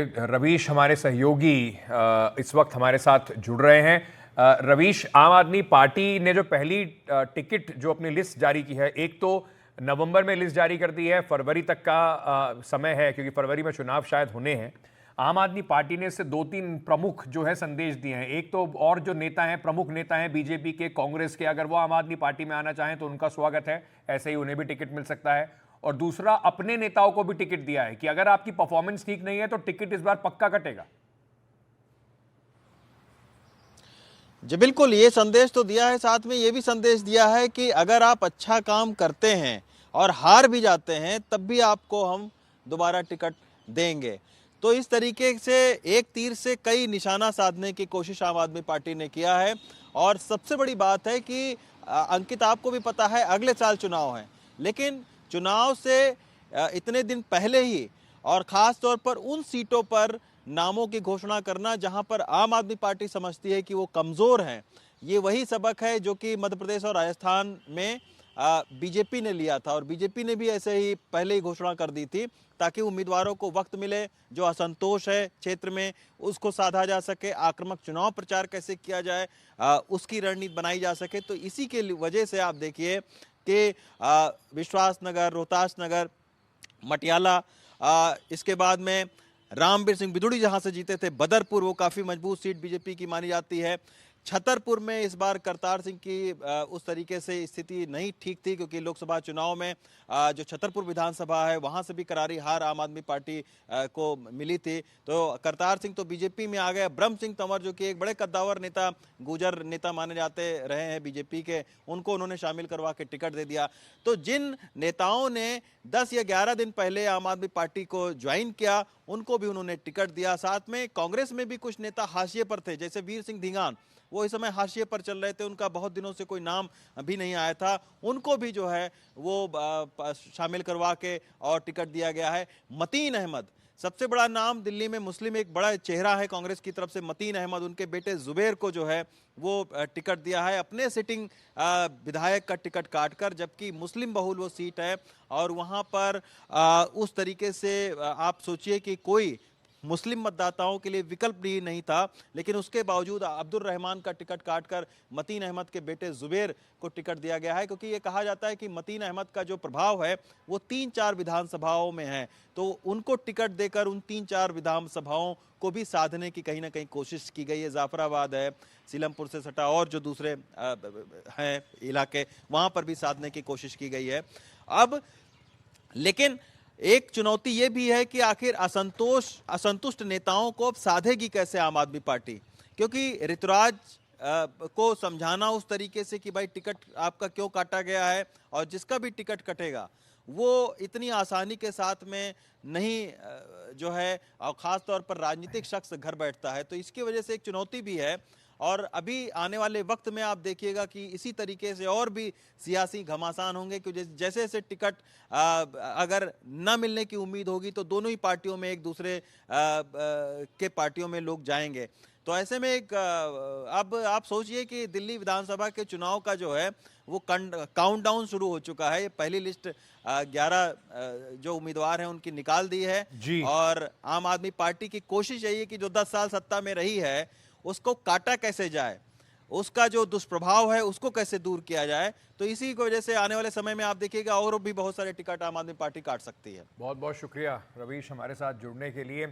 रवीश हमारे सहयोगी इस वक्त हमारे साथ जुड़ रहे हैं। रवीश, आम आदमी पार्टी ने जो पहली टिकट जो अपनी लिस्ट जारी की है, एक तो नवंबर में लिस्ट जारी कर दी है, फरवरी तक का समय है क्योंकि फरवरी में चुनाव शायद होने हैं। आम आदमी पार्टी ने इससे दो तीन प्रमुख जो है संदेश दिए हैं। एक तो और जो नेता हैं, प्रमुख नेता हैं बीजेपी के, कांग्रेस के, अगर वो आम आदमी पार्टी में आना चाहें तो उनका स्वागत है, ऐसे ही उन्हें भी टिकट मिल सकता है। और दूसरा, अपने नेताओं को भी टिकट दिया है कि अगर आपकी परफॉर्मेंस ठीक नहीं है तो टिकट इस बार पक्का कटेगा। जी बिल्कुल, ये संदेश तो दिया है, साथ में ये भी संदेश दिया है कि अगर आप अच्छा काम करते हैं और हार भी जाते हैं तब भी आपको हम दोबारा टिकट देंगे। तो इस तरीके से एक तीर से कई निशाना साधने की कोशिश आम आदमी पार्टी ने किया है। और सबसे बड़ी बात है कि अंकित, आपको भी पता है अगले साल चुनाव है, लेकिन चुनाव से इतने दिन पहले ही और ख़ास तौर पर उन सीटों पर नामों की घोषणा करना जहां पर आम आदमी पार्टी समझती है कि वो कमज़ोर हैं, ये वही सबक है जो कि मध्य प्रदेश और राजस्थान में बीजेपी ने लिया था। और बीजेपी ने भी ऐसे ही पहले ही घोषणा कर दी थी ताकि उम्मीदवारों को वक्त मिले, जो असंतोष है क्षेत्र में उसको साधा जा सके, आक्रामक चुनाव प्रचार कैसे किया जाए उसकी रणनीति बनाई जा सके। तो इसी के वजह से आप देखिए कि विश्वास नगर, रोहतास नगर, मटियाला, इसके बाद में रामवीर सिंह बिदुड़ी जहां से जीते थे, बदरपुर, वो काफ़ी मजबूत सीट बीजेपी की मानी जाती है। छतरपुर में इस बार करतार सिंह की उस तरीके से स्थिति नहीं ठीक थी क्योंकि लोकसभा चुनाव में जो छतरपुर विधानसभा है वहां से भी करारी हार आम आदमी पार्टी को मिली थी। तो करतार सिंह तो बीजेपी में आ गए। ब्रह्म सिंह तंवर जो कि एक बड़े कद्दावर नेता, गुजर नेता माने जाते रहे हैं बीजेपी के, उनको उन्होंने शामिल करवा के टिकट दे दिया। तो जिन नेताओं ने 10 या 11 दिन पहले आम आदमी पार्टी को ज्वाइन किया उनको भी उन्होंने टिकट दिया। साथ में कांग्रेस में भी कुछ नेता हाशिए पर थे, जैसे वीर सिंह धींगान, वो इस समय हाशिए पर चल रहे थे, उनका बहुत दिनों से कोई नाम भी नहीं आया था, उनको भी जो है वो शामिल करवा के और टिकट दिया गया है। मतीन अहमद, सबसे बड़ा नाम दिल्ली में, मुस्लिम एक बड़ा चेहरा है कांग्रेस की तरफ से, मतीन अहमद, उनके बेटे जुबेर को जो है वो टिकट दिया है अपने सिटिंग विधायक का टिकट काटकर, जबकि मुस्लिम बहुल वो सीट है और वहां पर उस तरीके से आप सोचिए कि कोई मुस्लिम मतदाताओं के लिए विकल्प भी नहीं था, लेकिन उसके बावजूद अब्दुल रहमान का टिकट काटकर मतीन अहमद के बेटे जुबेर को टिकट दिया गया है, क्योंकि ये कहा जाता है कि मतीन अहमद का जो प्रभाव है वो 3-4 विधानसभाओं में है। तो उनको टिकट देकर उन 3-4 विधानसभाओं को भी साधने की कहीं ना कहीं कोशिश की गई है। जाफराबाद है, सीलमपुर से सटा और जो दूसरे हैं इलाके, वहां पर भी साधने की कोशिश की गई है। अब लेकिन एक चुनौती यह भी है कि आखिर असंतुष्ट नेताओं को अब साधेगी कैसे आम आदमी पार्टी, क्योंकि ऋतुराज को समझाना उस तरीके से कि भाई टिकट आपका क्यों काटा गया है और जिसका भी टिकट कटेगा वो इतनी आसानी के साथ में नहीं जो है, और ख़ास तौर पर राजनीतिक शख्स घर बैठता है, तो इसकी वजह से एक चुनौती भी है। और अभी आने वाले वक्त में आप देखिएगा कि इसी तरीके से और भी सियासी घमासान होंगे, क्योंकि जैसे जैसे टिकट अगर न मिलने की उम्मीद होगी तो दोनों ही पार्टियों में एक दूसरे के पार्टियों में लोग जाएंगे। तो ऐसे में एक अब आप सोचिए कि दिल्ली विधानसभा के चुनाव का जो है वो काउंटडाउन शुरू हो चुका है। ये पहली लिस्ट 11 जो उम्मीदवार हैं उनकी निकाल दी है जी। और आम आदमी पार्टी की कोशिश यही है कि जो 10 साल सत्ता में रही है उसको काटा कैसे जाए, उसका जो दुष्प्रभाव है उसको कैसे दूर किया जाए। तो इसी की वजह से आने वाले समय में आप देखिएगा और भी बहुत सारे टिकट आम आदमी पार्टी काट सकती है। बहुत बहुत शुक्रिया रवीश हमारे साथ जुड़ने के लिए।